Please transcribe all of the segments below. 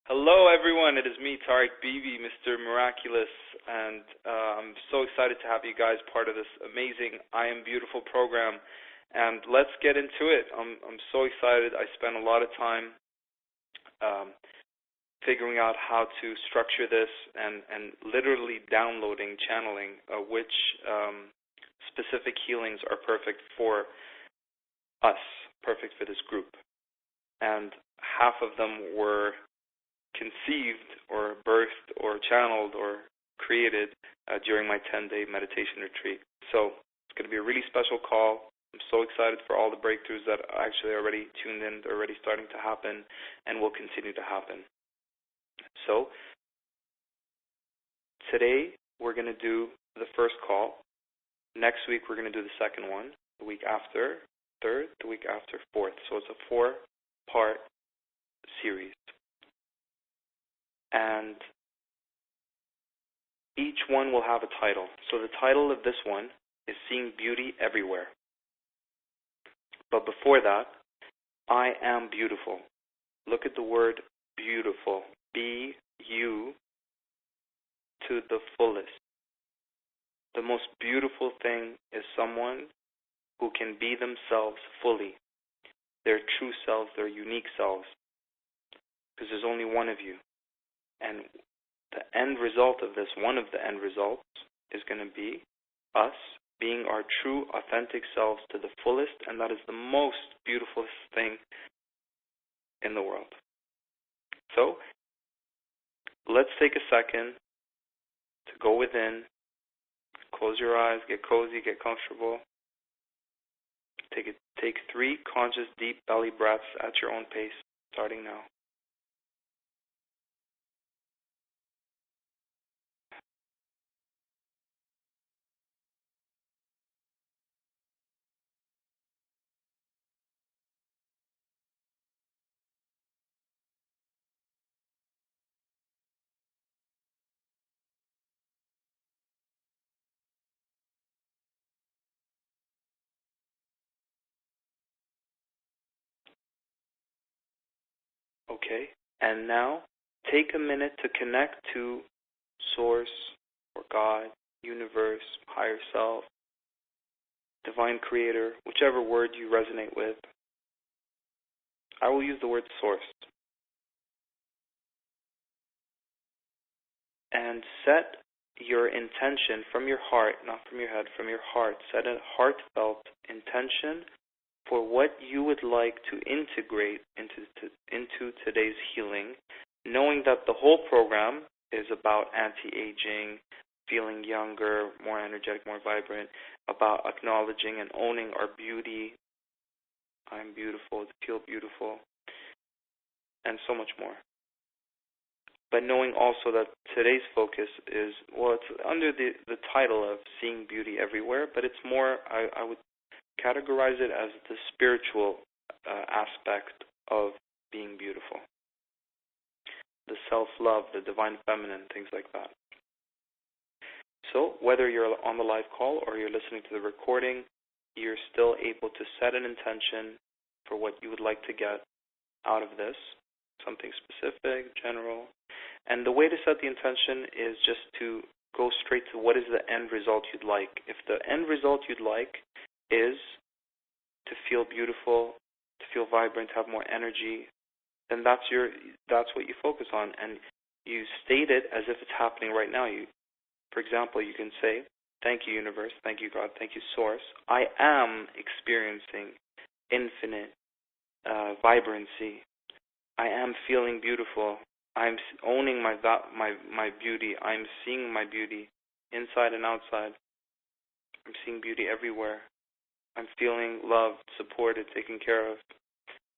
Hello, everyone. It is me, Tarek Bibi, Mr. Miraculous, and I'm so excited to have you guys part of this amazing I Am Beautiful program. And let's get into it. I'm so excited. I spent a lot of time um, figuring out how to structure this and literally downloading, channeling which specific healings are perfect for us, perfect for this group. And half of them were conceived or birthed or channeled or created during my 10-day meditation retreat. So it's going to be a really special call. I'm so excited for all the breakthroughs that are actually already tuned in, they're already starting to happen, and will continue to happen. So today we're going to do the first call. Next week we're going to do the second one. The week after, third. The week after, fourth. So it's a 4-part series. And each one will have a title. So the title of this one is Seeing Beauty Everywhere. But before that, I am beautiful. Look at the word beautiful. B-U to the fullest. The most beautiful thing is someone who can be themselves fully. Their true selves, their unique selves. Because there's only one of you. And the end result of this, one of the end results, is going to be us being our true, authentic selves to the fullest, and that is the most beautiful thing in the world. So, let's take a second to go within, close your eyes, get cozy, get comfortable. Take 3 conscious, deep belly breaths at your own pace, starting now. Okay, and now take a minute to connect to Source or God, Universe, Higher Self, Divine Creator, whichever word you resonate with. I will use the word Source. And set your intention from your heart, not from your head, from your heart. Set a heartfelt intention for what you would like to integrate into today's healing, knowing that the whole program is about anti-aging, feeling younger, more energetic, more vibrant, about acknowledging and owning our beauty. I'm beautiful, feel beautiful, and so much more. But knowing also that today's focus is, well, it's under the title of Seeing Beauty Everywhere, but it's more, I would categorize it as the spiritual aspect of being beautiful. The self-love, the divine feminine, things like that. So whether you're on the live call or you're listening to the recording, you're still able to set an intention for what you would like to get out of this, something specific, general. And the way to set the intention is just to go straight to what is the end result you'd like. If the end result you'd like is to feel beautiful, to feel vibrant, to have more energy, then that's what you focus on, and you state it as if it's happening right now. For example, you can say, "Thank you, Universe. Thank you, God. Thank you, Source. I am experiencing infinite vibrancy. I am feeling beautiful. I'm owning my beauty. I'm seeing my beauty inside and outside. I'm seeing beauty everywhere. I'm feeling loved, supported, taken care of.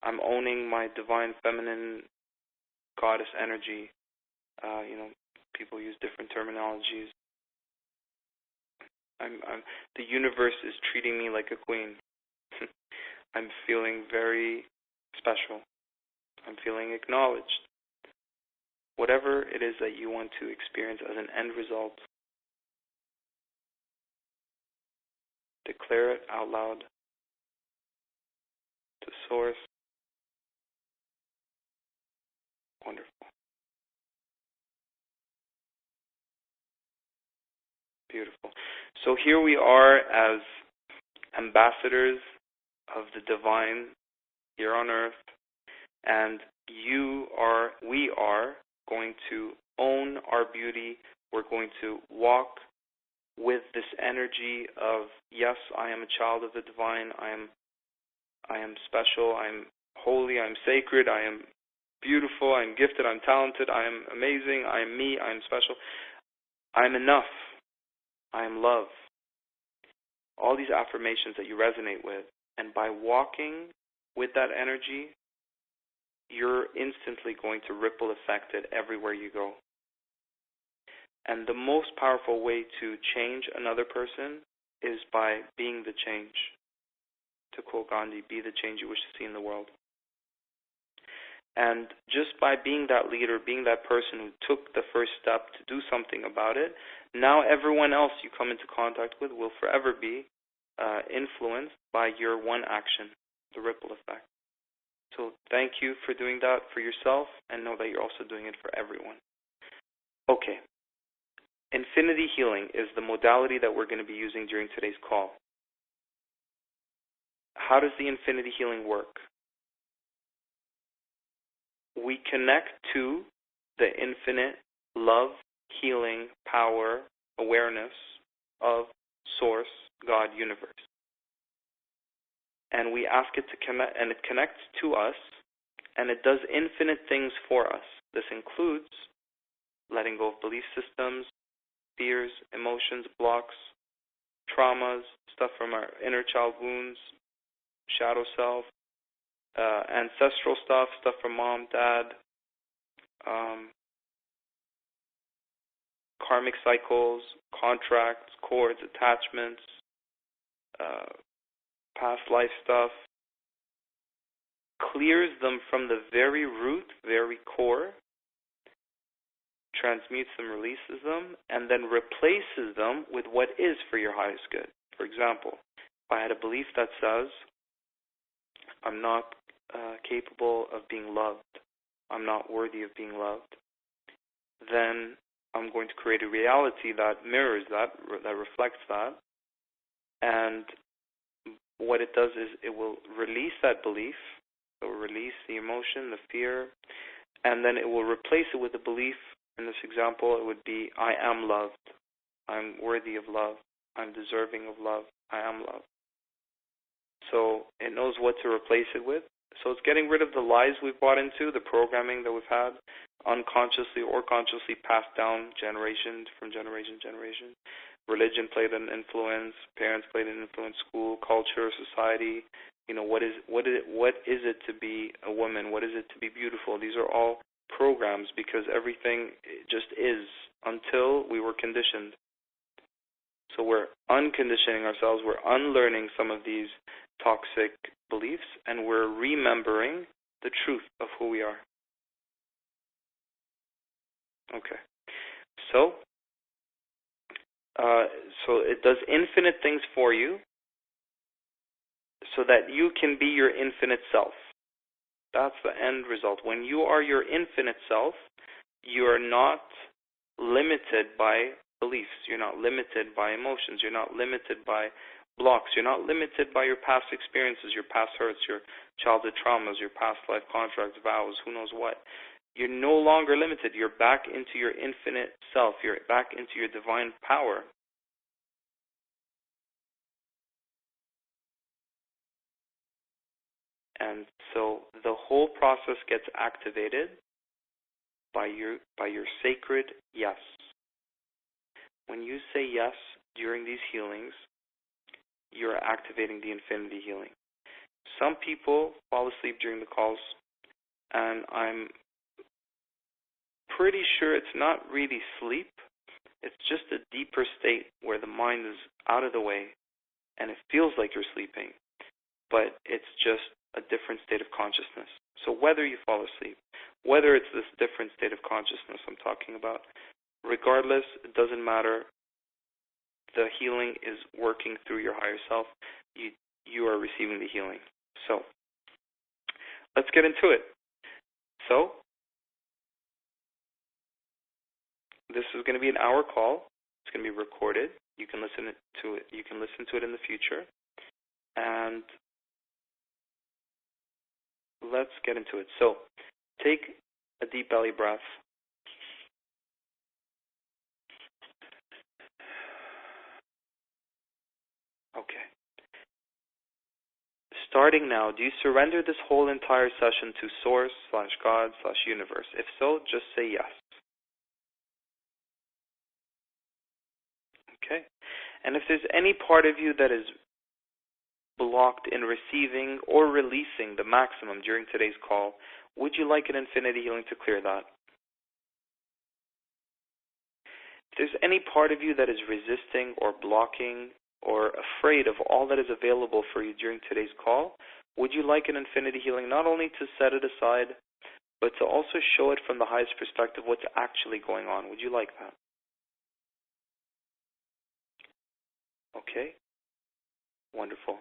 I'm owning my divine feminine goddess energy." People use different terminologies. The universe is treating me like a queen. I'm feeling very special. I'm feeling acknowledged. Whatever it is that you want to experience as an end result, declare it out loud to Source. Wonderful. Beautiful. So here we are as ambassadors of the divine here on earth, and we are going to own our beauty. We're going to walk with this energy of, yes, I am a child of the divine. I am special. I'm holy. I'm sacred. I am beautiful. I'm gifted. I'm talented. I am amazing. I am me. I am special. I'm enough. I am love. All these affirmations that you resonate with. And by walking with that energy, you're instantly going to ripple effect it everywhere you go. And the most powerful way to change another person is by being the change. To quote Gandhi, be the change you wish to see in the world. And just by being that leader, being that person who took the first step to do something about it, now everyone else you come into contact with will forever be influenced by your one action, the ripple effect. So thank you for doing that for yourself, and know that you're also doing it for everyone. Okay. Infinity healing is the modality that we're going to be using during today's call. How does the infinity healing work? We connect to the infinite love, healing, power, awareness of Source, God, Universe. And we ask it to connect, and it connects to us, and it does infinite things for us. This includes letting go of belief systems, fears, emotions, blocks, traumas, stuff from our inner child wounds, shadow self, ancestral stuff from mom, dad, karmic cycles, contracts, cords, attachments, past life stuff, clears them from the very root, very core, transmutes them, releases them, and then replaces them with what is for your highest good. For example, if I had a belief that says, I'm not capable of being loved, I'm not worthy of being loved, then I'm going to create a reality that mirrors that reflects that. And what it does is it will release that belief, it will release the emotion, the fear, and then it will replace it with a belief. In this example, it would be, I am loved, I'm worthy of love, I'm deserving of love, I am loved. So it knows what to replace it with. So it's getting rid of the lies we've bought into, the programming that we've had, unconsciously or consciously passed down generation from generation to generation. Religion played an influence, parents played an influence, school, culture, society. What is it to be a woman? What is it to be beautiful? These are all programs, because everything just is until we were conditioned. So we're unconditioning ourselves, we're unlearning some of these toxic beliefs, and we're remembering the truth of who we are. Okay. So it does infinite things for you so that you can be your infinite self. That's the end result. When you are your infinite self, you are not limited by beliefs. You're not limited by emotions. You're not limited by blocks. You're not limited by your past experiences, your past hurts, your childhood traumas, your past life contracts, vows, who knows what. You're no longer limited. You're back into your infinite self. You're back into your divine power. And so the whole process gets activated by your sacred yes. When you say yes during these healings, you're activating the infinity healing. Some people fall asleep during the calls, and I'm pretty sure it's not really sleep. It's just a deeper state where the mind is out of the way, and it feels like you're sleeping, but it's just a different state of consciousness. So whether you fall asleep, whether it's this different state of consciousness I'm talking about, regardless, it doesn't matter. The healing is working through your higher self. You are receiving the healing. So let's get into it. So this is going to be an hour call. It's going to be recorded. You can listen to it. You can listen to it in the future. And let's get into it. So, take a deep belly breath. Okay. Starting now, do you surrender this whole entire session to Source/God/Universe? If so, just say yes. Okay. And if there's any part of you that is blocked in receiving or releasing the maximum during today's call, would you like an infinity healing to clear that? If there's any part of you that is resisting or blocking or afraid of all that is available for you during today's call, would you like an infinity healing not only to set it aside, but to also show it from the highest perspective what's actually going on? Would you like that? Okay. Wonderful.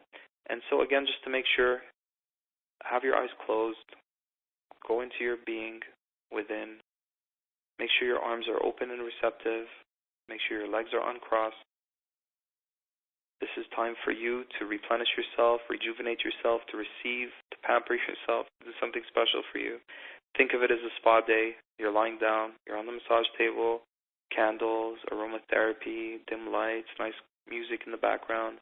And so again, just to make sure, have your eyes closed, go into your being within, make sure your arms are open and receptive, make sure your legs are uncrossed. This is time for you to replenish yourself, rejuvenate yourself, to receive, to pamper yourself, to do something special for you. Think of it as a spa day. You're lying down, you're on the massage table, candles, aromatherapy, dim lights, nice music in the background.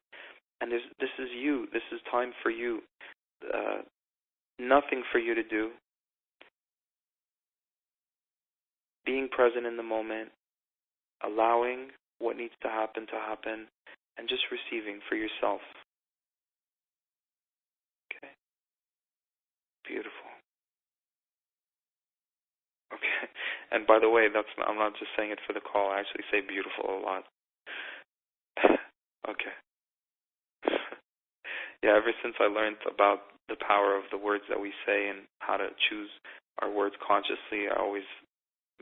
And this is you. This is time for you. Nothing for you to do. Being present in the moment, allowing what needs to happen, and just receiving for yourself. Okay? Beautiful. Okay. And by the way, I'm not just saying it for the call. I actually say beautiful a lot. Okay. Yeah, ever since I learned about the power of the words that we say and how to choose our words consciously, I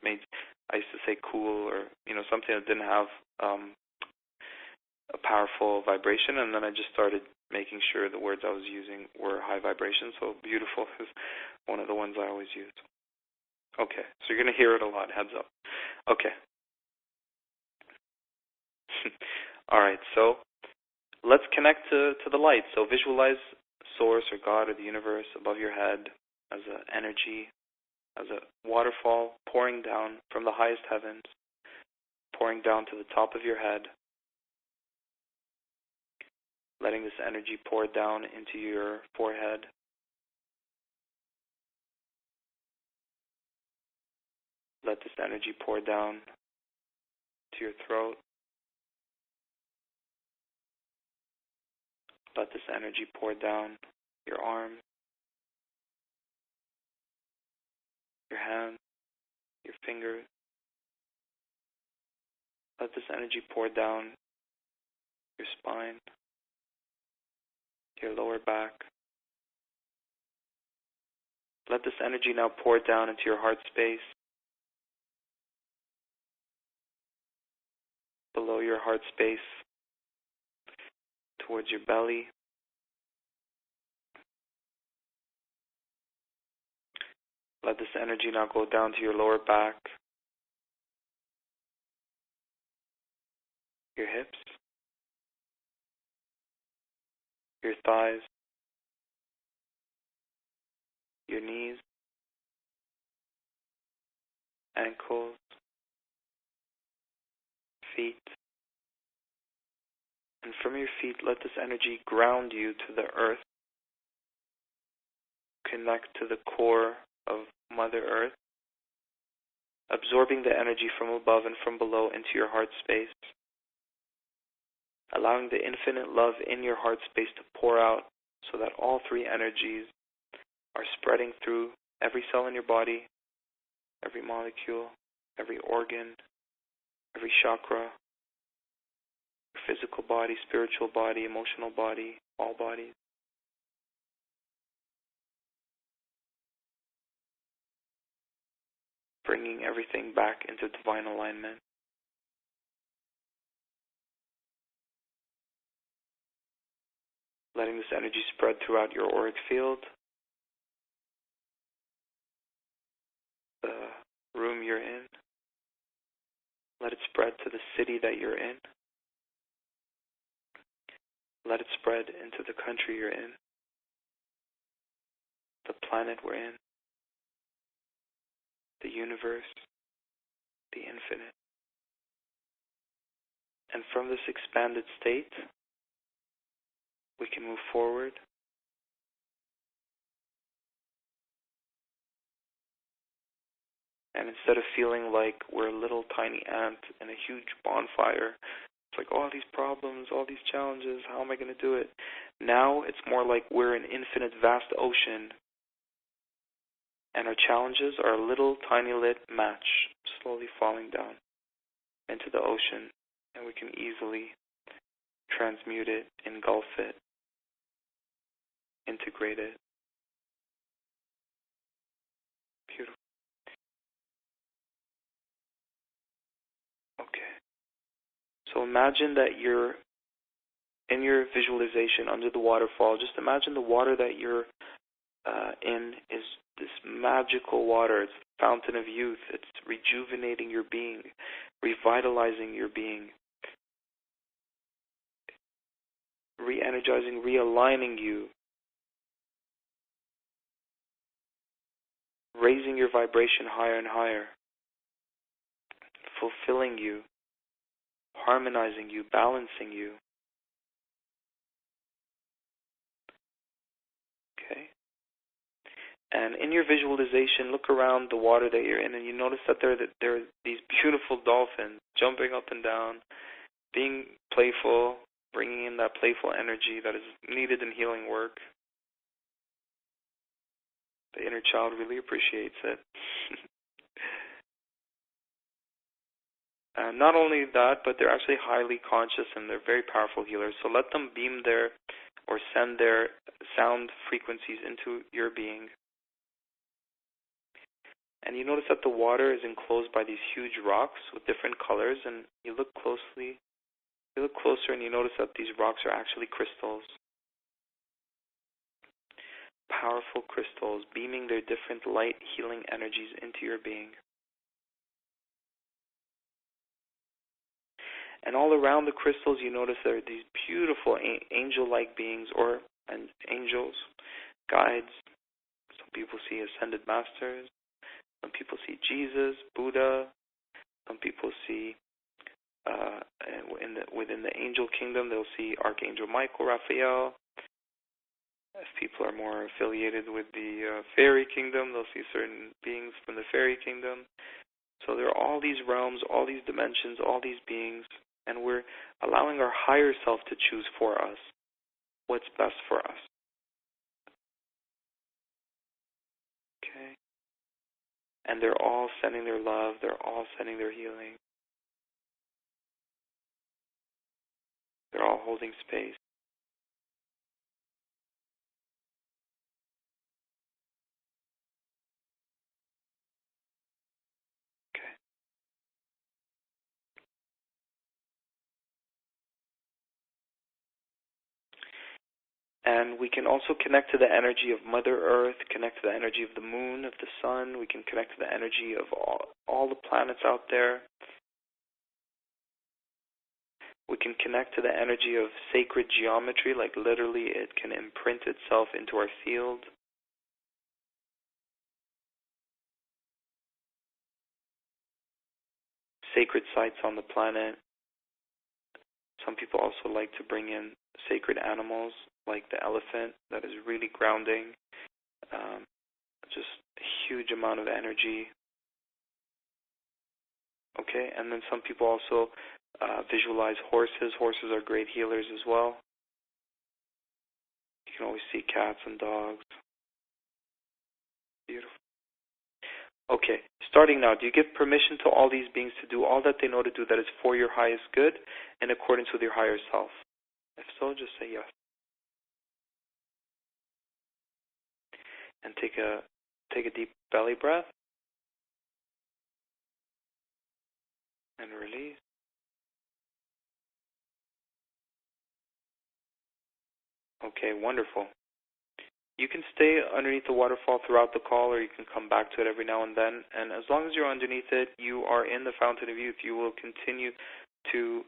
used to say cool or, something that didn't have a powerful vibration, and then I just started making sure the words I was using were high vibration, so beautiful is one of the ones I always use. Okay, so you're going to hear it a lot, heads up. Okay. All right, so let's connect to the light. So visualize Source or God or the universe above your head as an energy, as a waterfall pouring down from the highest heavens, pouring down to the top of your head, letting this energy pour down into your forehead, let this energy pour down to your throat, let this energy pour down your arms, your hands, your fingers. Let this energy pour down your spine, your lower back. Let this energy now pour down into your heart space, below your heart space, towards your belly. Let this energy now go down to your lower back, your hips, your thighs, your knees, ankles, feet. And from your feet, let this energy ground you to the earth, connect to the core of Mother Earth, absorbing the energy from above and from below into your heart space, allowing the infinite love in your heart space to pour out so that all three energies are spreading through every cell in your body, every molecule, every organ, every chakra, your physical body, spiritual body, emotional body, all bodies. Bringing everything back into divine alignment. Letting this energy spread throughout your auric field, the room you're in. Let it spread to the city that you're in. Let it spread into the country you're in, the planet we're in, the universe, the infinite. And from this expanded state, we can move forward and instead of feeling like we're a little tiny ant in a huge bonfire, it's like all these problems, all these challenges, how am I going to do it? Now it's more like we're an infinite vast ocean and our challenges are a little tiny lit match slowly falling down into the ocean, and we can easily transmute it, engulf it, integrate it. Beautiful. Okay. So imagine that you're in your visualization under the waterfall. Just imagine the water that you're in is this magical water. It's the fountain of youth. It's rejuvenating your being, revitalizing your being, re-energizing, realigning you, raising your vibration higher and higher, fulfilling you, harmonizing you, balancing you. Okay? And in your visualization, look around the water that you're in, and you notice that there are these beautiful dolphins jumping up and down, being playful, bringing in that playful energy that is needed in healing work. The inner child really appreciates it. Not only that, but they're actually highly conscious and they're very powerful healers. So let them beam their or send their sound frequencies into your being. And you notice that the water is enclosed by these huge rocks with different colors, and you look closer and you notice that these rocks are actually crystals. Powerful crystals beaming their different light healing energies into your being. And all around the crystals, you notice there are these beautiful angel-like beings and angels, guides. Some people see ascended masters. Some people see Jesus, Buddha. Some people see, within the angel kingdom, they'll see Archangel Michael, Raphael. If people are more affiliated with the fairy kingdom, they'll see certain beings from the fairy kingdom. So there are all these realms, all these dimensions, all these beings, and we're allowing our higher self to choose for us what's best for us. Okay? And they're all sending their love, they're all sending their healing. They're all holding space. Okay. And we can also connect to the energy of Mother Earth, connect to the energy of the moon, of the sun. We can connect to the energy of all the planets out there. We can connect to the energy of sacred geometry, like literally it can imprint itself into our field. Sacred sites on the planet. Some people also like to bring in sacred animals, like the elephant, that is really grounding. Just a huge amount of energy. Okay, and then some people also visualize horses. Horses are great healers as well. You can always see cats and dogs. Beautiful. Okay, starting now, do you give permission to all these beings to do all that they know to do that is for your highest good in accordance with your higher self? If so, just say yes. And take a deep belly breath. And release. Okay, wonderful. You can stay underneath the waterfall throughout the call, or you can come back to it every now and then. And as long as you're underneath it, you are in the fountain of youth. You will continue to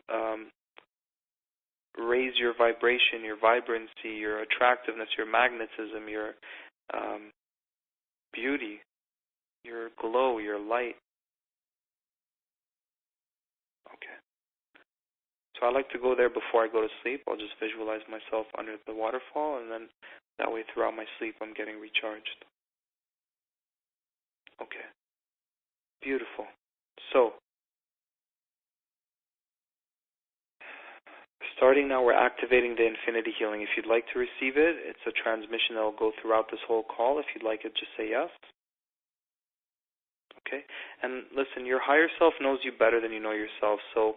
raise your vibration, your vibrancy, your attractiveness, your magnetism, your beauty, your glow, your light. Okay. So I like to go there before I go to sleep. I'll just visualize myself under the waterfall, and then that way throughout my sleep I'm getting recharged. Okay. Beautiful. So, starting now, we're activating the infinity healing. If you'd like to receive it, it's a transmission that will go throughout this whole call. If you'd like it, just say yes. Okay? And listen, your higher self knows you better than you know yourself. So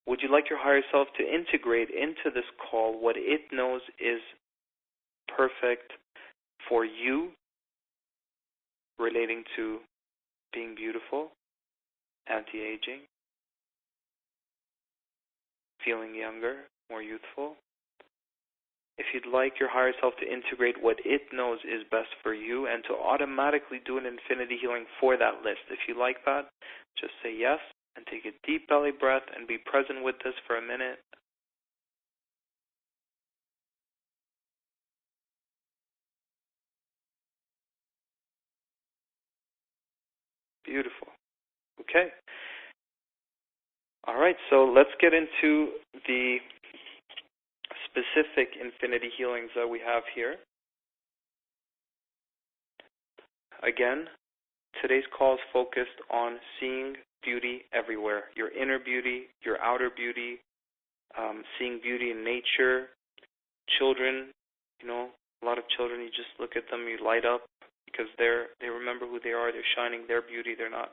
would you like your higher self to integrate into this call what it knows is perfect for you relating to being beautiful, anti-aging, feeling younger, more youthful? If you'd like your higher self to integrate what it knows is best for you and to automatically do an infinity healing for that list, if you like that, just say yes and take a deep belly breath and be present with this for a minute. Beautiful. Okay. All right, so let's get into the specific infinity healings that we have here. Again, today's call is focused on seeing beauty everywhere. Your inner beauty, your outer beauty, seeing beauty in nature. Children, a lot of children, you just look at them, you light up because they remember who they are. They're shining their beauty. They're not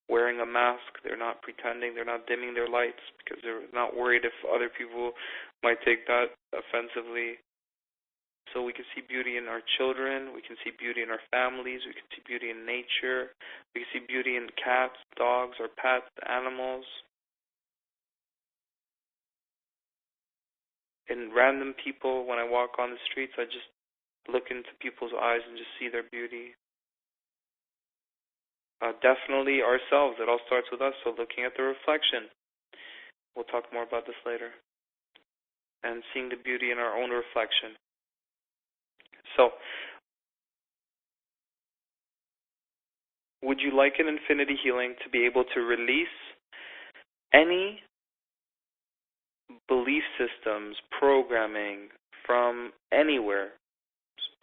wearing a mask. They're not pretending. They're not dimming their lights because they're not worried if other people might take that offensively. So we can see beauty in our children. We can see beauty in our families. We can see beauty in nature. We can see beauty in cats, dogs, our pets, animals. In random people, when I walk on the streets, I just look into people's eyes and just see their beauty. Definitely ourselves. It all starts with us, so looking at the reflection. We'll talk more about this later. And seeing the beauty in our own reflection. So, would you like an infinity healing to be able to release any belief systems, programming from anywhere,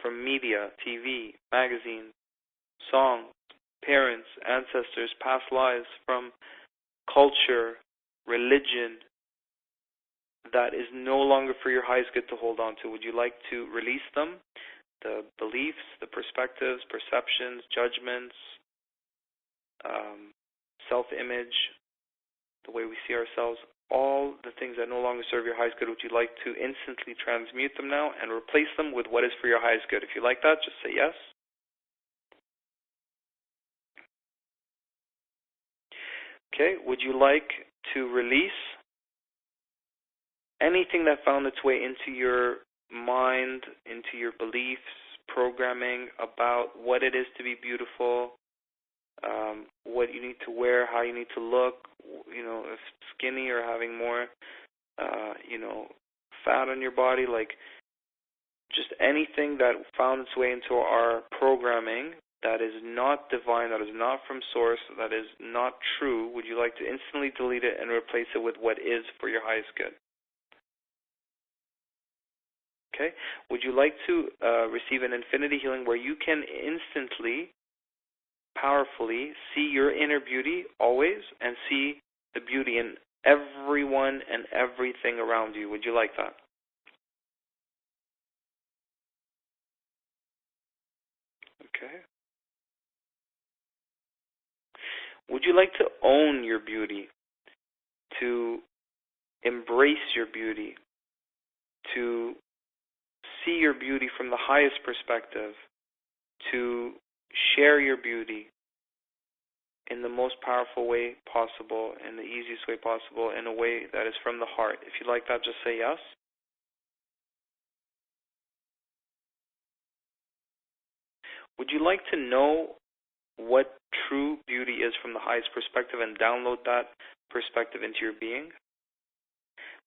from media, TV, magazine, song, parents, ancestors, past lives, from culture, religion, that is no longer for your highest good to hold on to? Would you like to release them? The beliefs, the perspectives, perceptions, judgments, self-image, the way we see ourselves, all the things that no longer serve your highest good, would you like to instantly transmute them now and replace them with what is for your highest good? If you like that, just say yes. Okay, would you like to release anything that found its way into your mind, into your beliefs, programming about what it is to be beautiful, what you need to wear, how you need to look, if skinny or having more, fat on your body, like just anything that found its way into our programming that is not divine, that is not from source, that is not true, would you like to instantly delete it and replace it with what is for your highest good? Okay? Would you like to receive an infinity healing where you can instantly, powerfully see your inner beauty always and see the beauty in everyone and everything around you? Would you like that? Okay. Would you like to own your beauty, to embrace your beauty, to see your beauty from the highest perspective, to share your beauty in the most powerful way possible, in the easiest way possible, in a way that is from the heart? If you like that, just say yes. Would you like to know what true beauty is from the highest perspective and download that perspective into your being?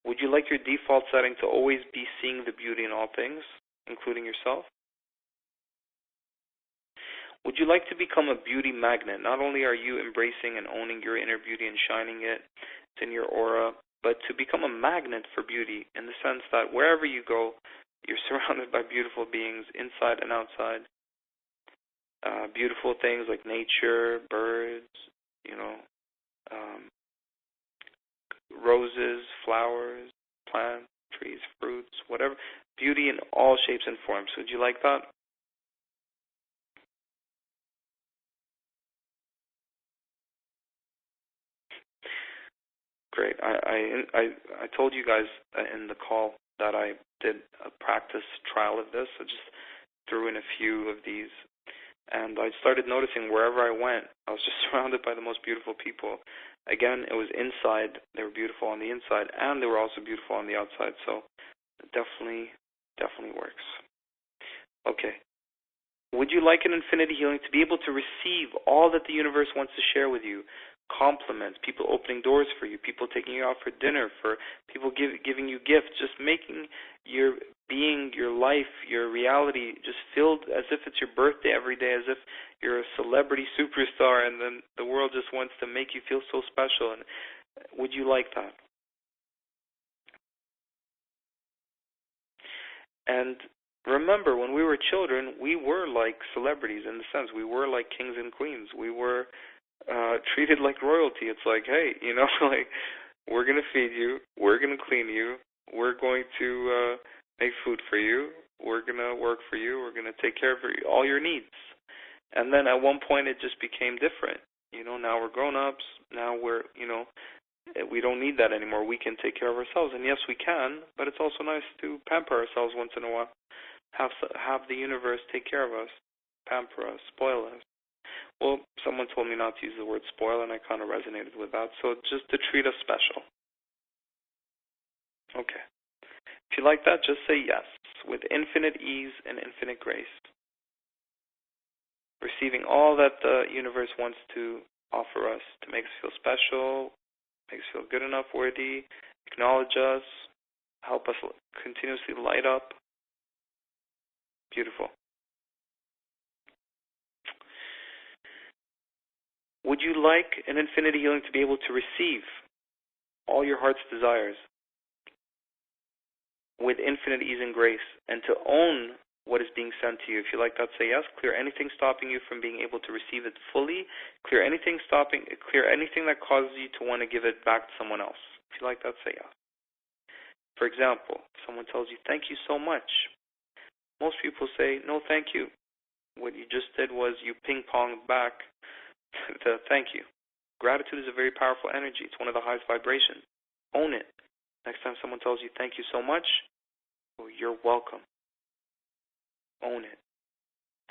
Would you like your default setting to always be seeing the beauty in all things, including yourself? Would you like to become a beauty magnet? Not only are you embracing and owning your inner beauty and shining it, it's in your aura, but to become a magnet for beauty in the sense that wherever you go, you're surrounded by beautiful beings inside and outside. Beautiful things like nature, birds, um, roses, flowers, plants, trees, fruits, whatever. Beauty in all shapes and forms. Would you like that? Great. I told you guys in the call that I did a practice trial of this. I just threw in a few of these, and I started noticing wherever I went, I was just surrounded by the most beautiful people. Again, it was inside. They were beautiful on the inside, and they were also beautiful on the outside. So it definitely works. Okay. Would you like an infinity healing to be able to receive all that the universe wants to share with you? Compliments, people opening doors for you, people taking you out for dinner, for people giving you gifts, just making your being, your life, your reality just filled as if it's your birthday every day, as if you're a celebrity superstar, and then the world just wants to make you feel so special. And would you like that? And remember, when we were children, we were like celebrities in the sense we were like kings and queens. We were treated like royalty. It's like, hey, like we're gonna feed you, we're gonna clean you, we're going to make food for you, we're gonna work for you, we're gonna take care of all your needs. And then at one point it just became different. Now we're grown ups. Now we're, we don't need that anymore. We can take care of ourselves. And yes, we can, but it's also nice to pamper ourselves once in a while. Have the universe take care of us, pamper us, spoil us. Well, someone told me not to use the word spoil, and I kind of resonated with that. So just to treat us special. Okay. If you like that, just say yes, with infinite ease and infinite grace. Receiving all that the universe wants to offer us to make us feel special, make us feel good enough, worthy, acknowledge us, help us continuously light up. Beautiful. Would you like an infinity healing to be able to receive all your heart's desires with infinite ease and grace, and to own what is being sent to you? If you like that, say yes. Clear anything stopping you from being able to receive it fully. Clear anything that causes you to want to give it back to someone else. If you like that, say yes. For example, if someone tells you, thank you so much, most people say, no, thank you. What you just did was you ping-ponged back the thank you. Gratitude is a very powerful energy. It's one of the highest vibrations. Own it. Next time someone tells you thank you so much, well, you're welcome. Own it.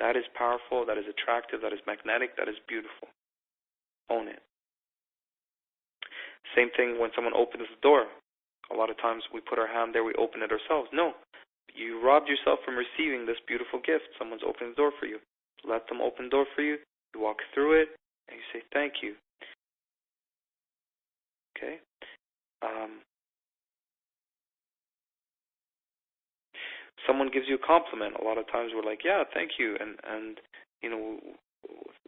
That is powerful. That is attractive. That is magnetic. That is beautiful. Own it. Same thing when someone opens the door. A lot of times we put our hand there, we open it ourselves. No. You robbed yourself from receiving this beautiful gift. Someone's opening the door for you. Let them open the door for you. You walk through it, and you say thank you. Okay? Someone gives you a compliment. A lot of times we're like, yeah, thank you, and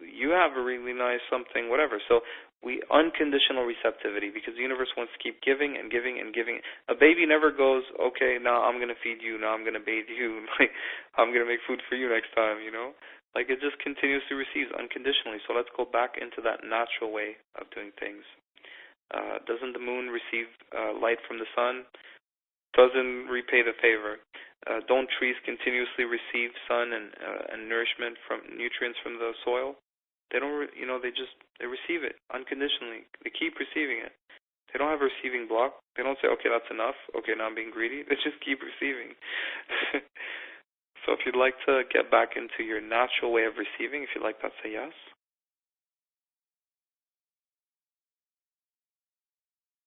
you have a really nice something, whatever. So we unconditional receptivity, because the universe wants to keep giving and giving and giving. A baby never goes, okay, now I'm going to feed you, now I'm going to bathe you, like I'm going to make food for you next time, Like it just continuously receives unconditionally. So let's go back into that natural way of doing things. Doesn't the moon receive light from the sun? Doesn't repay the favor. Don't trees continuously receive sun and nourishment from nutrients from the soil? They don't, they receive it unconditionally. They keep receiving it. They don't have a receiving block. They don't say, okay, that's enough. Okay, now I'm being greedy. They just keep receiving. So if you'd like to get back into your natural way of receiving, if you'd like that, say yes.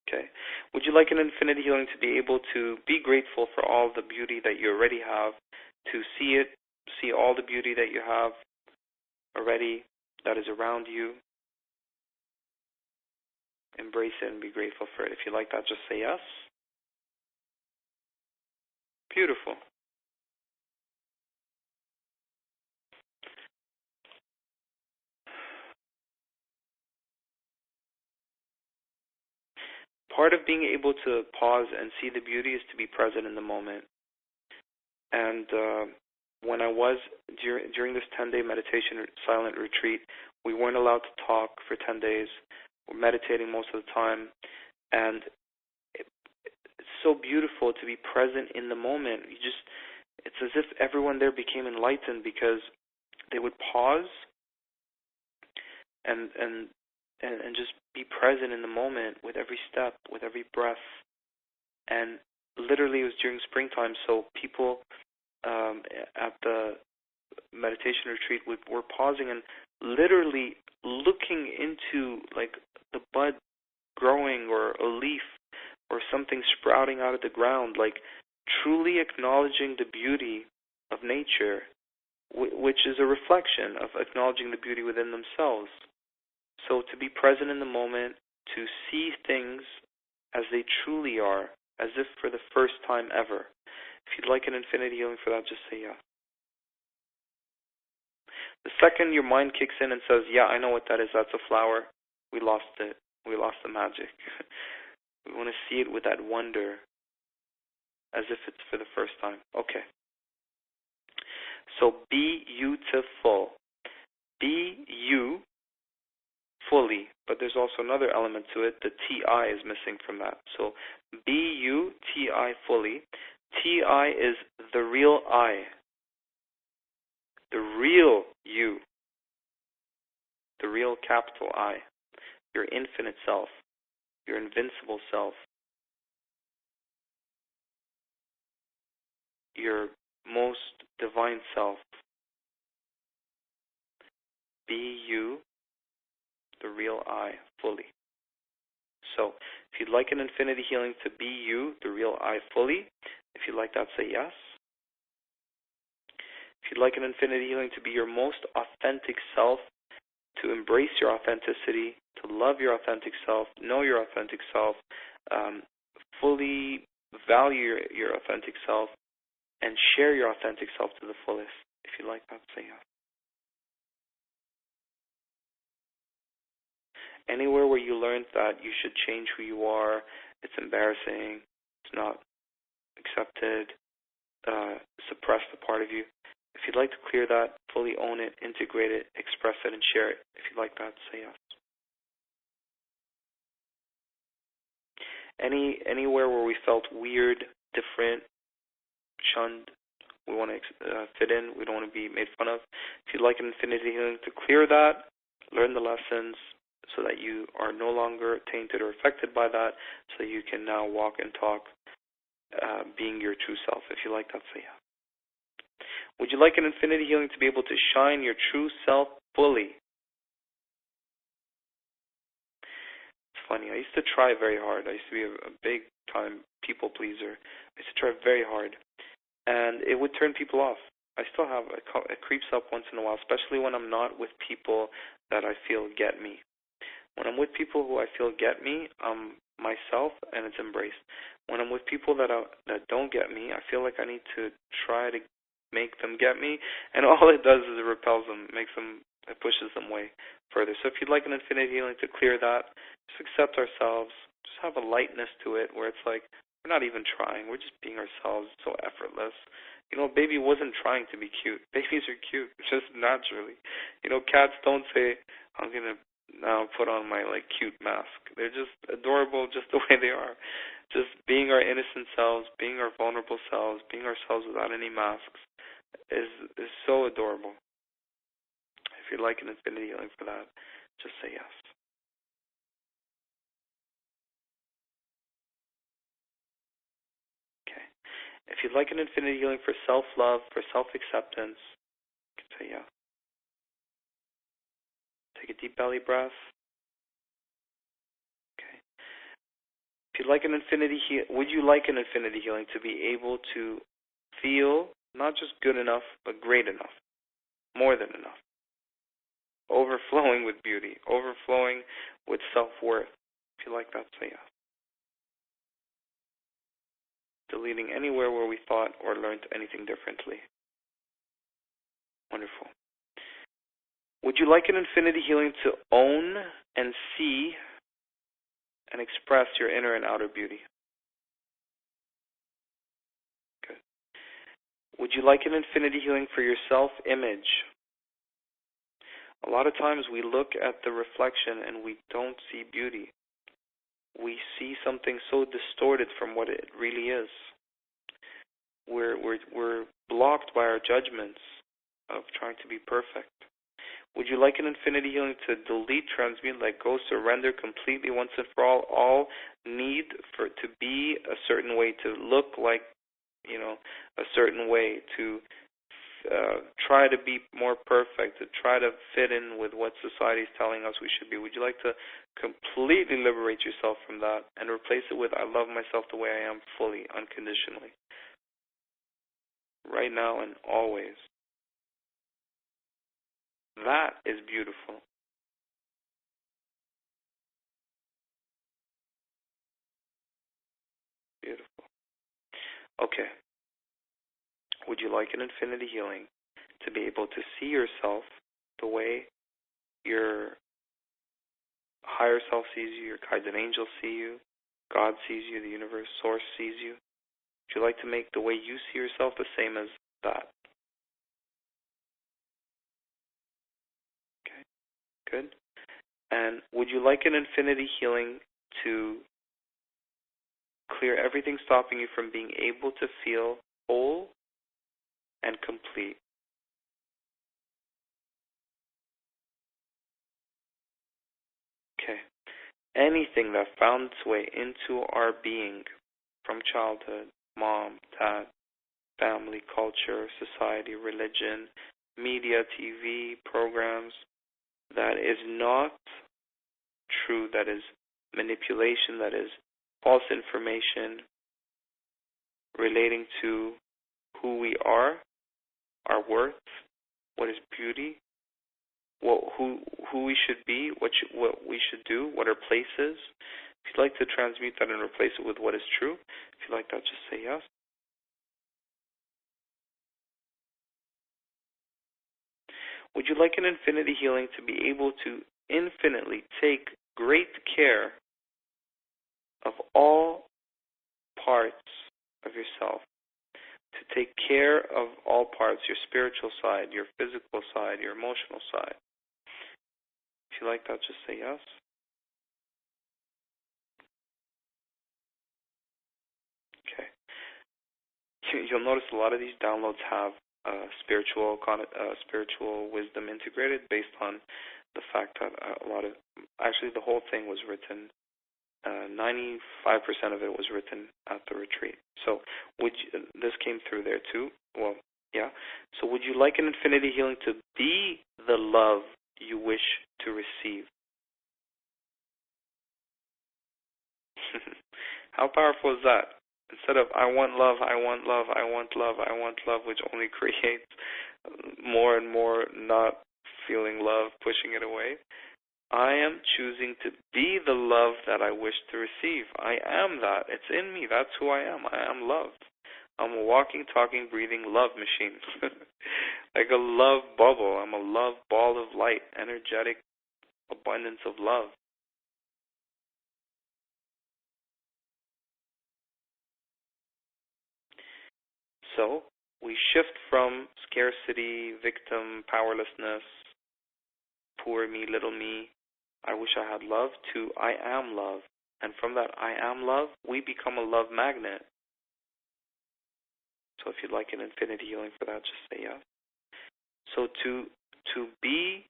Okay. Would you like an infinity healing to be able to be grateful for all the beauty that you already have, to see all the beauty that you have already that is around you? Embrace it and be grateful for it. If you like that, just say yes. Beautiful. Part of being able to pause and see the beauty is to be present in the moment. And when I was during this 10-day meditation silent retreat, we weren't allowed to talk for 10 days. We're meditating most of the time, and it's so beautiful to be present in the moment. It's as if everyone there became enlightened because they would pause and just be present in the moment with every step, with every breath. And literally, it was during springtime, so people at the meditation retreat were pausing and literally looking into like the bud growing or a leaf or something sprouting out of the ground, like truly acknowledging the beauty of nature, which is a reflection of acknowledging the beauty within themselves. So to be present in the moment, to see things as they truly are, as if for the first time ever. If you'd like an infinity healing for that, just say yeah. The second your mind kicks in and says, yeah, I know what that is, that's a flower, we lost it. We lost the magic. We want to see it with that wonder, as if it's for the first time. Okay. So be beautiful. Be you fully, but there's also another element to it. The T-I is missing from that. So be you, T-I fully. T-I is the real I. The real you. The real capital I. Your infinite self. Your invincible self. Your most divine self. Be you, the real I, fully. So, if you'd like an infinity healing to be you, the real I, fully, if you'd like that, say yes. If you'd like an infinity healing to be your most authentic self, to embrace your authenticity, to love your authentic self, know your authentic self, fully value your authentic self, and share your authentic self to the fullest. If you'd like that, say yes. Anywhere where you learned that you should change who you are, it's embarrassing, it's not accepted, suppress the part of you. If you'd like to clear that, fully own it, integrate it, express it, and share it. If you'd like that, say yes. Anywhere where we felt weird, different, shunned, we want to fit in, we don't want to be made fun of. If you'd like an infinity healing to clear that, learn the lessons so that you are no longer tainted or affected by that, so you can now walk and talk being your true self. If you like that, say yeah. Would you like an infinity healing to be able to shine your true self fully? It's funny, I used to try very hard. I used to be a big time people pleaser. I used to try very hard, and it would turn people off. I still have it creeps up once in a while, especially when I'm not with people that I feel get me. When I'm with people who I feel get me, I'm myself and it's embraced. When I'm with people that don't get me, I feel like I need to try to make them get me, and all it does is it repels them, it pushes them way further. So if you'd like an infinity healing to clear that, just accept ourselves, just have a lightness to it where it's like we're not even trying, we're just being ourselves, so effortless. You know, baby wasn't trying to be cute. Babies are cute, just naturally. You know, cats don't say, I'm going to now put on my cute mask. They're just adorable just the way they are. Just being our innocent selves, being our vulnerable selves, being ourselves without any masks is so adorable. If you'd like an infinity healing for that, just say yes. Okay. If you'd like an infinity healing for self-love, for self-acceptance, you can say yes. Take a deep belly breath. Okay. If you'd like an would you like an infinity healing to be able to feel not just good enough, but great enough, more than enough, overflowing with beauty, overflowing with self-worth? If you like that, say yes. deleting anywhere where we thought or learned anything differently. Wonderful. Would you like an infinity healing to own and see and express your inner and outer beauty? Good. Would you like an infinity healing for your self-image? A lot of times we look at the reflection and we don't see beauty. We see something so distorted from what it really is. We're blocked by our judgments of trying to be perfect. Would you like an infinity healing to delete, transmute, let go, surrender completely once and for all need for to be a certain way, to look like, a certain way, to try to be more perfect, to try to fit in with what society is telling us we should be? Would you like to completely liberate yourself from that and replace it with, I love myself the way I am, fully, unconditionally, right now and always? That is beautiful. Beautiful. Okay. Would you like an infinity healing to be able to see yourself the way your higher self sees you, your guides and angels see you, God sees you, the universe, source sees you? Would you like to make the way you see yourself the same as that? Okay, good. And would you like an infinity healing to clear everything stopping you from being able to feel whole and complete? Okay. Anything that found its way into our being from childhood, mom, dad, family, culture, society, religion, media, TV, programs, that is not true, that is manipulation, that is false information relating to who we are, our worth, what is beauty, who we should be, what we should do, what our place is. If you'd like to transmute that and replace it with what is true, if you'd like that, just say yes. Would you like an infinity healing to be able to infinitely take great care of all parts of yourself? To take care of all parts, your spiritual side, your physical side, your emotional side. If you like that, just say yes. Okay. You'll notice a lot of these downloads have spiritual wisdom integrated, based on the fact that actually the whole thing was written, 95% of it was written at the retreat. So this came through there too. Well, yeah. So would you like an infinity healing to be the love you wish to receive? How powerful is that? Instead of I want love, I want love, I want love, I want love, which only creates more and more not feeling love, pushing it away, I am choosing to be the love that I wish to receive. I am that. It's in me. That's who I am. I am loved. I'm a walking, talking, breathing love machine. Like a love bubble. I'm a love ball of light, energetic abundance of love. So we shift from scarcity, victim, powerlessness, poor me, little me, I wish I had love, to I am love. And from that I am love, we become a love magnet. So if you'd like an infinity healing for that, just say yes. So to be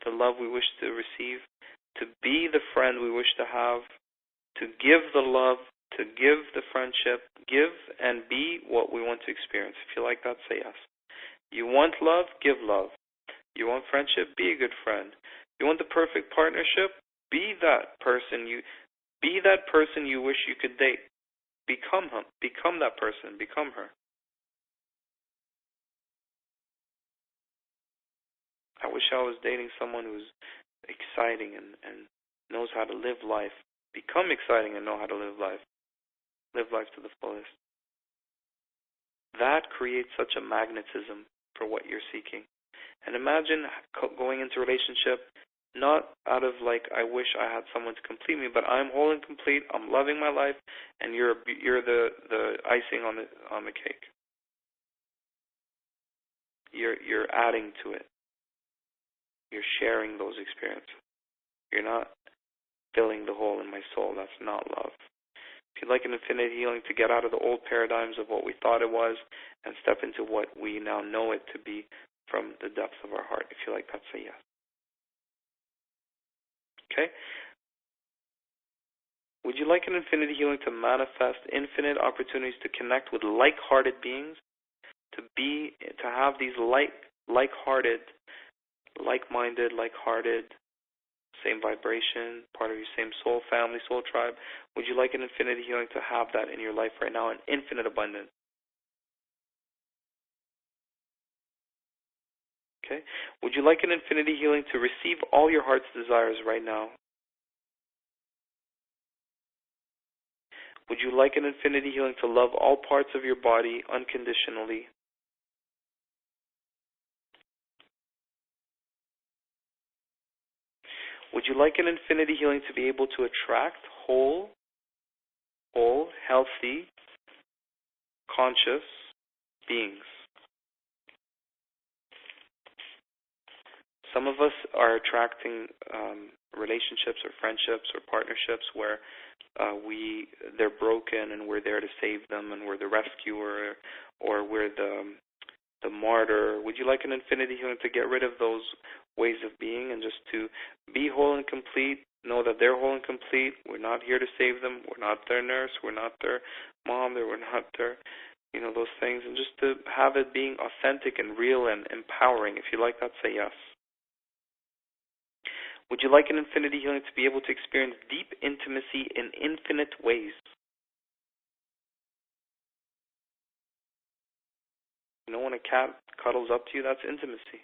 the love we wish to receive, to be the friend we wish to have, to give the love, to give the friendship, give and be what we want to experience. If you like that, say yes. You want love, give love. You want friendship, be a good friend. You want the perfect partnership, be that person you wish you could date. Become him. Become that person. Become her. I wish I was dating someone who's exciting and knows how to live life. Become exciting and know how to live life. Live life to the fullest. that creates such a magnetism for what you're seeking. And imagine going into a relationship not out of like, I wish I had someone to complete me, but I'm whole and complete, I'm loving my life, and you're the icing on the cake. You're adding to it. You're sharing those experiences. You're not filling the hole in my soul. That's not love. If you'd like an infinite healing to get out of the old paradigms of what we thought it was and step into what we now know it to be from the depths of our heart, if you like that, say yes. Okay? Would you like an infinity healing to manifest infinite opportunities to connect with like-hearted beings, to have these like-hearted, like-minded, like-hearted, same vibration, part of your same soul family, soul tribe? Would you like an infinity healing to have that in your life right now in infinite abundance? Okay? Would you like an infinity healing to receive all your heart's desires right now? Would you like an infinity healing to love all parts of your body unconditionally? Would you like an infinity healing to be able to attract whole, healthy, conscious beings? Some of us are attracting relationships or friendships or partnerships where they're broken and we're there to save them and we're the rescuer or we're the martyr. Would you like an infinity healing to get rid of those ways of being and just to be whole and complete, know that they're whole and complete? We're not here to save them. We're not their nurse. We're not their mom. We're not their, those things. And just to have it being authentic and real and empowering. If you like that, say yes. Would you like an infinity healing to be able to experience deep intimacy in infinite ways? When a cat cuddles up to you, that's intimacy.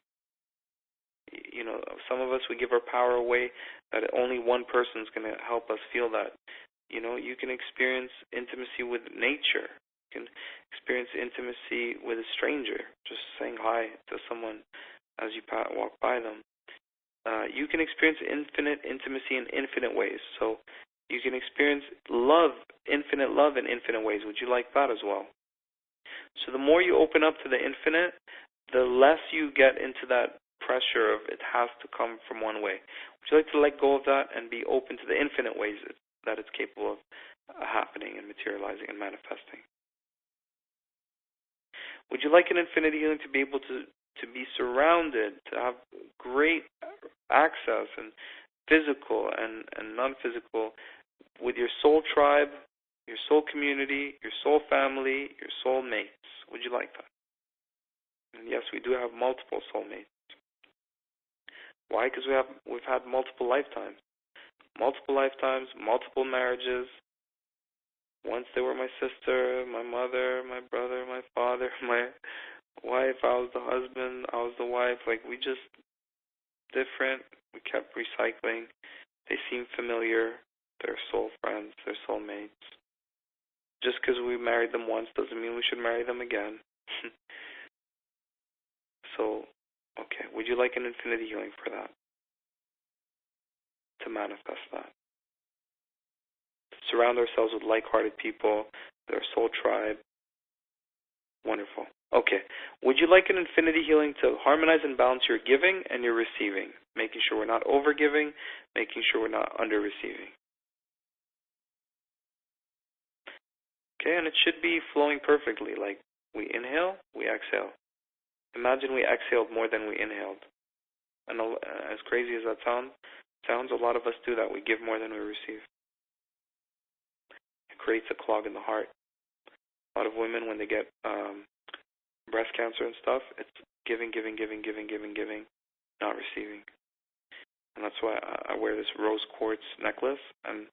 Some of us, we give our power away that only one person is going to help us feel that. You can experience intimacy with nature. You can experience intimacy with a stranger, just saying hi to someone as you walk by them. You can experience infinite intimacy in infinite ways. So you can experience love, infinite love in infinite ways. Would you like that as well? So the more you open up to the infinite, the less you get into that pressure of it has to come from one way. Would you like to let go of that and be open to the infinite ways that it's capable of happening and materializing and manifesting? Would you like an infinity healing to be able to be surrounded, to have great access and physical and non-physical with your soul tribe, your soul community, your soul family, your soul mates? Would you like that? And yes, we do have multiple soulmates. Why? Because we've had multiple lifetimes, multiple marriages. Once they were my sister, my mother, my brother, my father, my wife. I was the husband, I was the wife. Like, we just different. We kept recycling. They seem familiar. They're soul friends. They're soulmates. Just because we married them once doesn't mean we should marry them again. So, okay, would you like an infinity healing for that? To manifest that. To surround ourselves with like-hearted people, their soul tribe. Wonderful. Okay. Would you like an infinity healing to harmonize and balance your giving and your receiving? Making sure we're not over-giving, making sure we're not under-receiving. Okay, and it should be flowing perfectly. Like, we inhale, we exhale. Imagine we exhaled more than we inhaled. And as crazy as that sounds, a lot of us do that. We give more than we receive. It creates a clog in the heart. A lot of women, when they get breast cancer and stuff, it's giving, not receiving. And that's why I wear this rose quartz necklace, and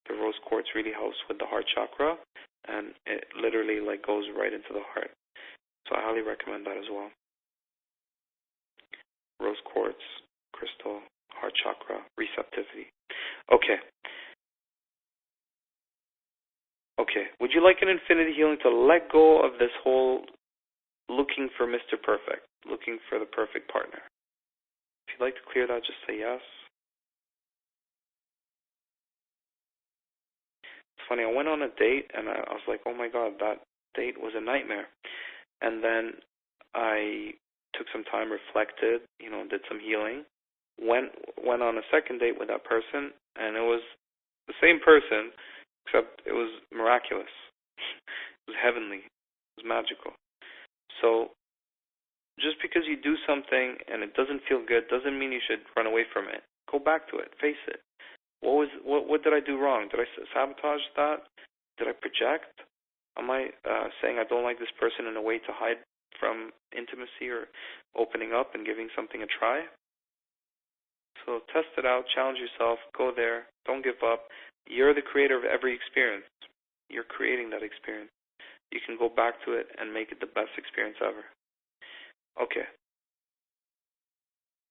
the rose quartz really helps with the heart chakra, and it literally goes right into the heart. So I highly recommend that as well. Rose quartz, crystal, heart chakra, receptivity. Okay. Would you like an infinity healing to let go of this whole looking for Mr. Perfect, looking for the perfect partner? If you'd like to clear that, just say yes. It's funny, I went on a date and I was like, oh my God, that date was a nightmare. And then I took some time, reflected, did some healing, went on a second date with that person, and it was the same person, except it was miraculous. It was heavenly. It was magical. So just because you do something and it doesn't feel good doesn't mean you should run away from it. Go back to it. Face it. What did I do wrong? Did I sabotage that? Did I project? Am I saying I don't like this person in a way to hide from intimacy or opening up and giving something a try? So test it out, challenge yourself, go there, don't give up. You're the creator of every experience. You're creating that experience. You can go back to it and make it the best experience ever. Okay.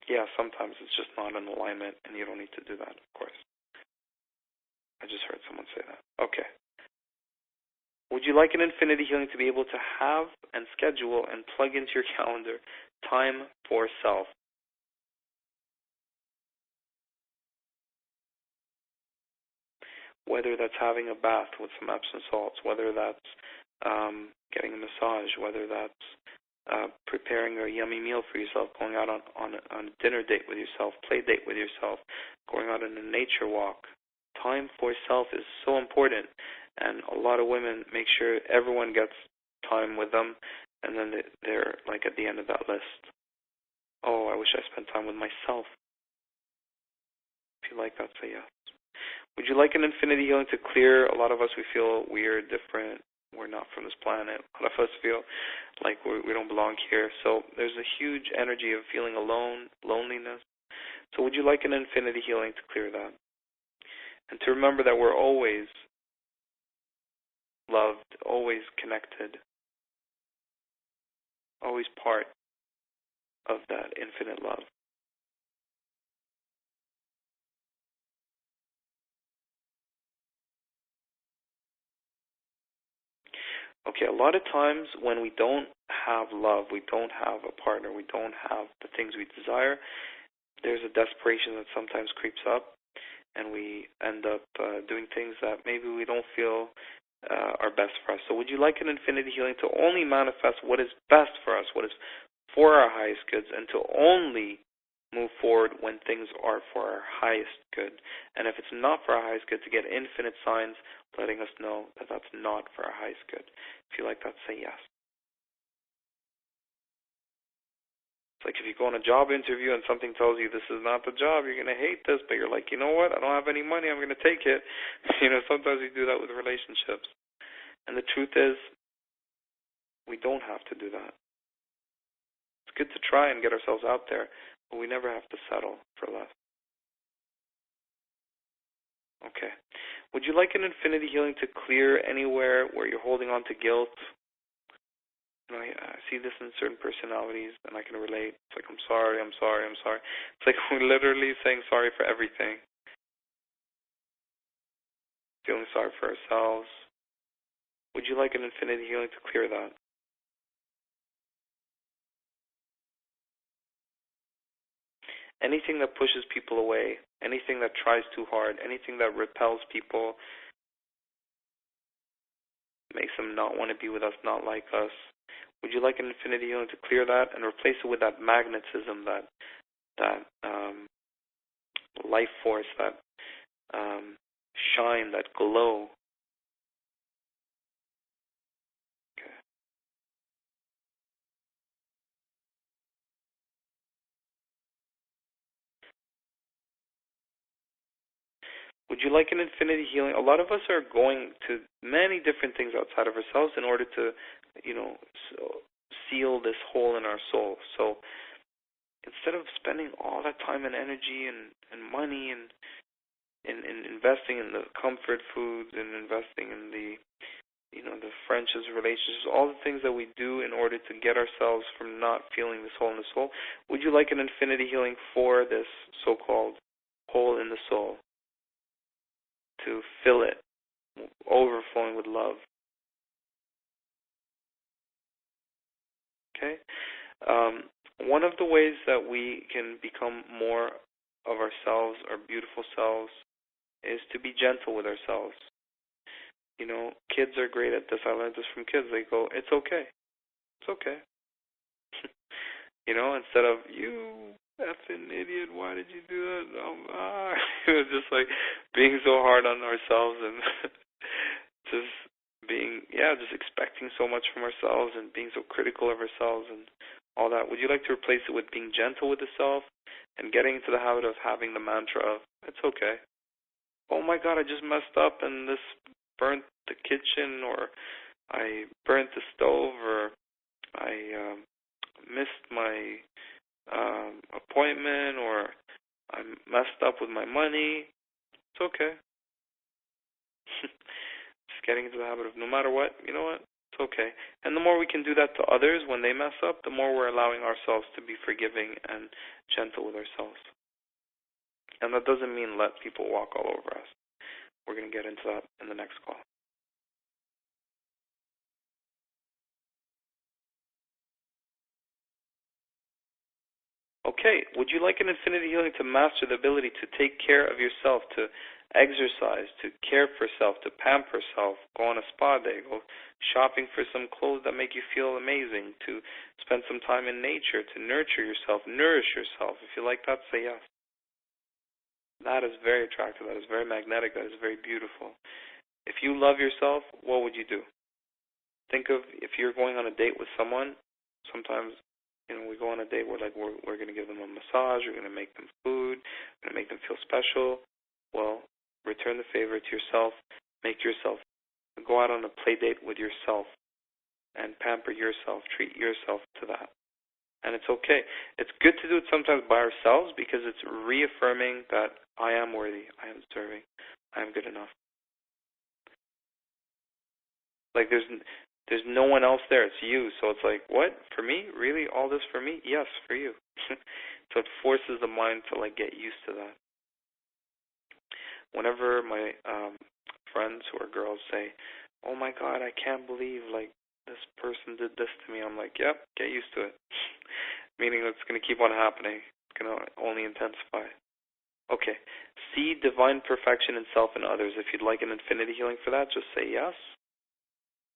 Yeah, sometimes it's just not in alignment and you don't need to do that, of course. I just heard someone say that. Okay. Would you like an infinity healing to be able to have and schedule and plug into your calendar time for self? Whether that's having a bath with some Epsom salts, whether that's getting a massage, whether that's preparing a yummy meal for yourself, going out on a dinner date with yourself, play date with yourself, going out on a nature walk. Time for self is so important, and a lot of women make sure everyone gets time with them, and then they're like at the end of that list. Oh, I wish I spent time with myself. If you like that, say yes. Would you like an infinity healing to clear? A lot of us, we feel weird, different. We're not from this planet. A lot of us feel like we don't belong here. So there's a huge energy of feeling alone, loneliness. So would you like an infinity healing to clear that? And to remember that we're always loved, always connected, always part of that infinite love. Okay, a lot of times when we don't have love, we don't have a partner, we don't have the things we desire, there's a desperation that sometimes creeps up, and we end up doing things that maybe we don't feel are best for us. So would you like an infinity healing to only manifest what is best for us, what is for our highest goods, and to only move forward when things are for our highest good? And if it's not for our highest good, to get infinite signs letting us know that that's not for our highest good. If you like that, say yes. It's like if you go on a job interview and something tells you this is not the job, you're going to hate this, but you're like, you know what, I don't have any money, I'm going to take it. Sometimes we do that with relationships. And the truth is, we don't have to do that. It's good to try and get ourselves out there, but we never have to settle for less. Okay. Would you like an infinity healing to clear anywhere where you're holding on to guilt? I see this in certain personalities, and I can relate. It's like, I'm sorry, I'm sorry, I'm sorry. It's like we're literally saying sorry for everything. Feeling sorry for ourselves. Would you like an infinity healing to clear that? Anything that pushes people away, anything that tries too hard, anything that repels people, makes them not want to be with us, not like us. Would you like an infinity healing to clear that and replace it with that magnetism, that life force, that shine, that glow? Okay. Would you like an infinity healing? A lot of us are going to many different things outside of ourselves in order to, seal this hole in our soul. So instead of spending all that time and energy and money and investing in the comfort foods and investing in the friendships, relationships, all the things that we do in order to get ourselves from not feeling this hole in the soul, would you like an infinity healing for this so-called hole in the soul, to fill it, overflowing with love? Okay? One of the ways that we can become more of ourselves, our beautiful selves, is to be gentle with ourselves. Kids are great at this. I learned this from kids. They go, "It's okay. It's okay." Instead of, "You effing idiot, why did you do that?" Just like being so hard on ourselves and just just expecting so much from ourselves and being so critical of ourselves and all that. Would you like to replace it with being gentle with the self and getting into the habit of having the mantra of, "It's okay. Oh my God, I just messed up and this burnt the kitchen, or I burnt the stove, or I missed my appointment, or I messed up with my money. It's okay." Just getting into the habit of, no matter what, you know what? It's okay. And the more we can do that to others when they mess up, the more we're allowing ourselves to be forgiving and gentle with ourselves. And that doesn't mean let people walk all over us. We're going to get into that in the next call. Okay, would you like an infinity healing to master the ability to take care of yourself, to exercise, to care for self, to pamper self, go on a spa day, go shopping for some clothes that make you feel amazing, to spend some time in nature, to nurture yourself, nourish yourself? If you like that, say yes. That is very attractive. That is very magnetic. That is very beautiful. If you love yourself, what would you do? Think of if you're going on a date with someone. Sometimes, we go on a date. We're going to give them a massage. We're going to make them food. We're going to make them feel special. Well, return the favor to yourself. Go out on a play date with yourself and pamper yourself. Treat yourself to that. And it's okay. It's good to do it sometimes by ourselves because it's reaffirming that I am worthy, I am deserving, I am good enough. Like there's no one else there. It's you. So it's like, what? For me? Really? All this for me? Yes, for you. So it forces the mind to get used to that. Whenever my friends who are girls say, "Oh my God, I can't believe this person did this to me," I'm like, "Yep, get used to it." Meaning it's going to keep on happening. It's going to only intensify. Okay. See divine perfection in self and others. If you'd like an infinity healing for that, just say yes.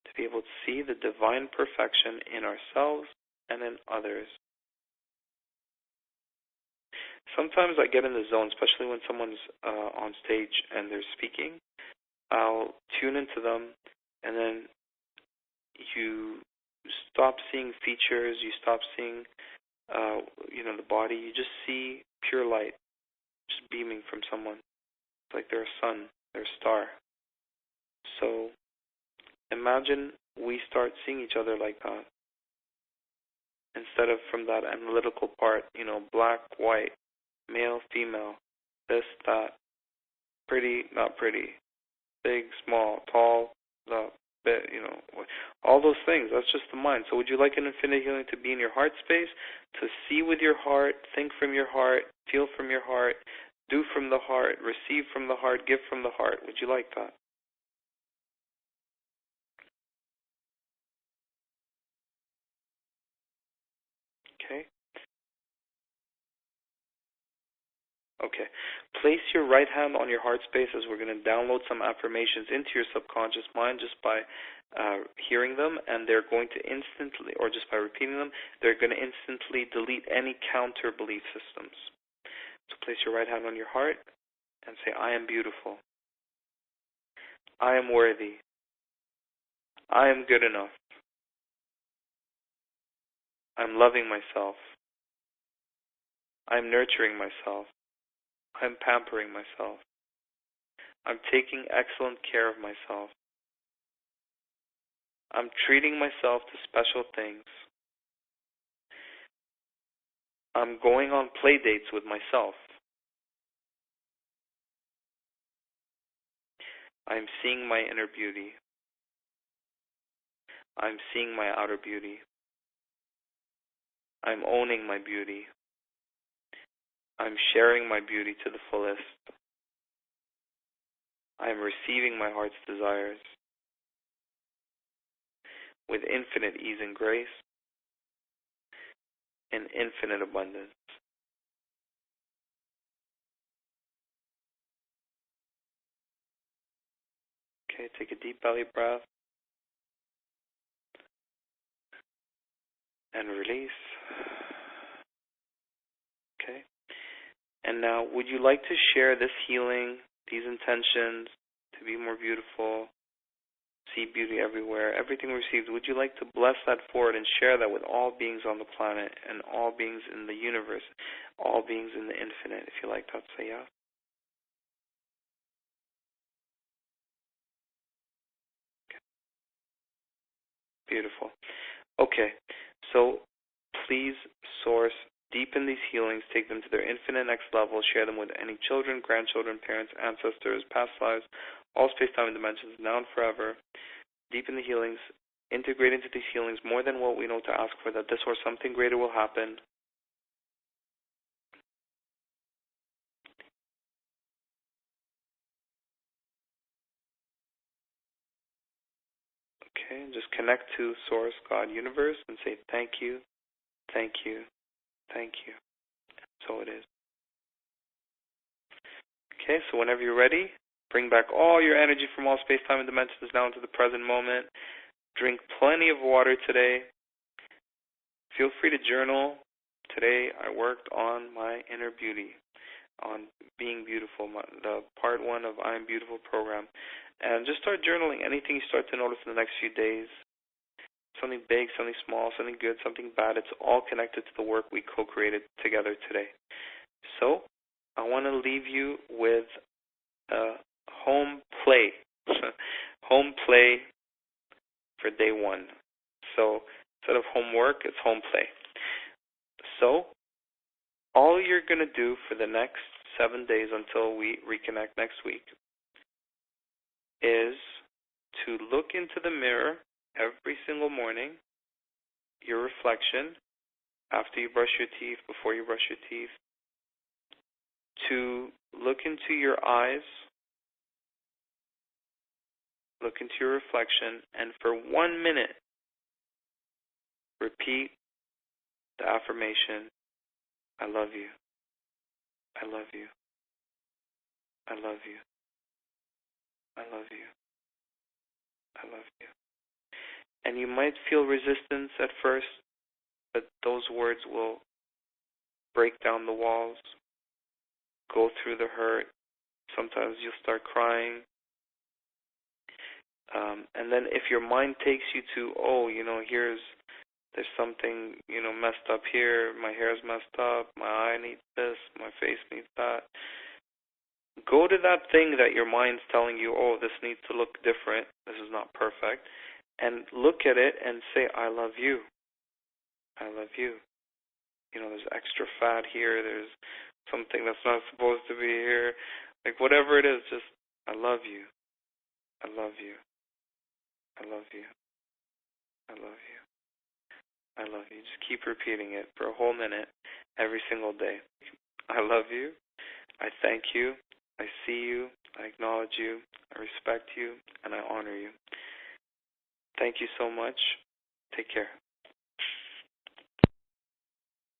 To be able to see the divine perfection in ourselves and in others. Sometimes I get in the zone, especially when someone's on stage and they're speaking. I'll tune into them, and then you stop seeing features. You stop seeing, the body. You just see pure light, just beaming from someone. It's like they're a sun, they're a star. So imagine we start seeing each other like that, instead of from that analytical part, black, white, male, female, this, that, pretty, not pretty, big, small, tall, bit, all those things. That's just the mind. So would you like an infinity healing to be in your heart space, to see with your heart, think from your heart, feel from your heart, do from the heart, receive from the heart, give from the heart? Would you like that? Okay. Okay. Place your right hand on your heart space as we're going to download some affirmations into your subconscious mind just by hearing them, and they're going to instantly, or just by repeating them, they're going to instantly delete any counter belief systems. So place your right hand on your heart and say, I am beautiful. I am worthy. I am good enough. I'm loving myself. I'm nurturing myself. I'm pampering myself. I'm taking excellent care of myself. I'm treating myself to special things. I'm going on play dates with myself. I'm seeing my inner beauty. I'm seeing my outer beauty. I'm owning my beauty. I'm sharing my beauty to the fullest. I'm receiving my heart's desires with infinite ease and grace. in infinite abundance. Okay, take a deep belly breath and release. Okay. And now, would you like to share this healing, these intentions to be more beautiful, see beauty everywhere, everything received? Would you like to bless that forward and share that with all beings on the planet and all beings in the universe, all beings in the infinite? If you like that, say yes. Okay. Beautiful. Okay, so please source, deepen these healings, take them to their infinite next level, share them with any children, grandchildren, parents, ancestors, past lives, all space-time and dimensions, now and forever. Deepen the healings, integrate into these healings more than what we know to ask for, that this or something greater will happen. Okay, just connect to Source, God, Universe, and say thank you, thank you, thank you. So it is. Okay, so whenever you're ready, bring back all your energy from all space, time, and dimensions now into the present moment. Drink plenty of water today. Feel free to journal. Today I worked on my inner beauty, on being beautiful, the part 1 of I Am Beautiful program. And just start journaling anything you start to notice in the next few days. Something big, something small, something good, something bad. It's all connected to the work we co-created together today. So I want to leave you with home play. Home play for day 1. So instead of homework, it's home play. So all you're going to do for the next 7 days until we reconnect next week is to look into the mirror every single morning, your reflection, after you brush your teeth, before you brush your teeth, to look into your eyes, look into your reflection, and for 1 minute, repeat the affirmation, I love you, I love you, I love you, I love you, I love you. And you might feel resistance at first, but those words will break down the walls, go through the hurt. Sometimes you'll start crying. And then if your mind takes you to, there's something, messed up here, my hair's messed up, my eye needs this, my face needs that. Go to that thing that your mind's telling you, this needs to look different, this is not perfect, and look at it and say, I love you. I love you. There's extra fat here, there's something that's not supposed to be here. Like whatever it is, just, I love you. I love you. I love you. I love you. I love you. Just keep repeating it for a whole minute every single day. I love you. I thank you. I see you. I acknowledge you. I respect you. And I honor you. Thank you so much. Take care.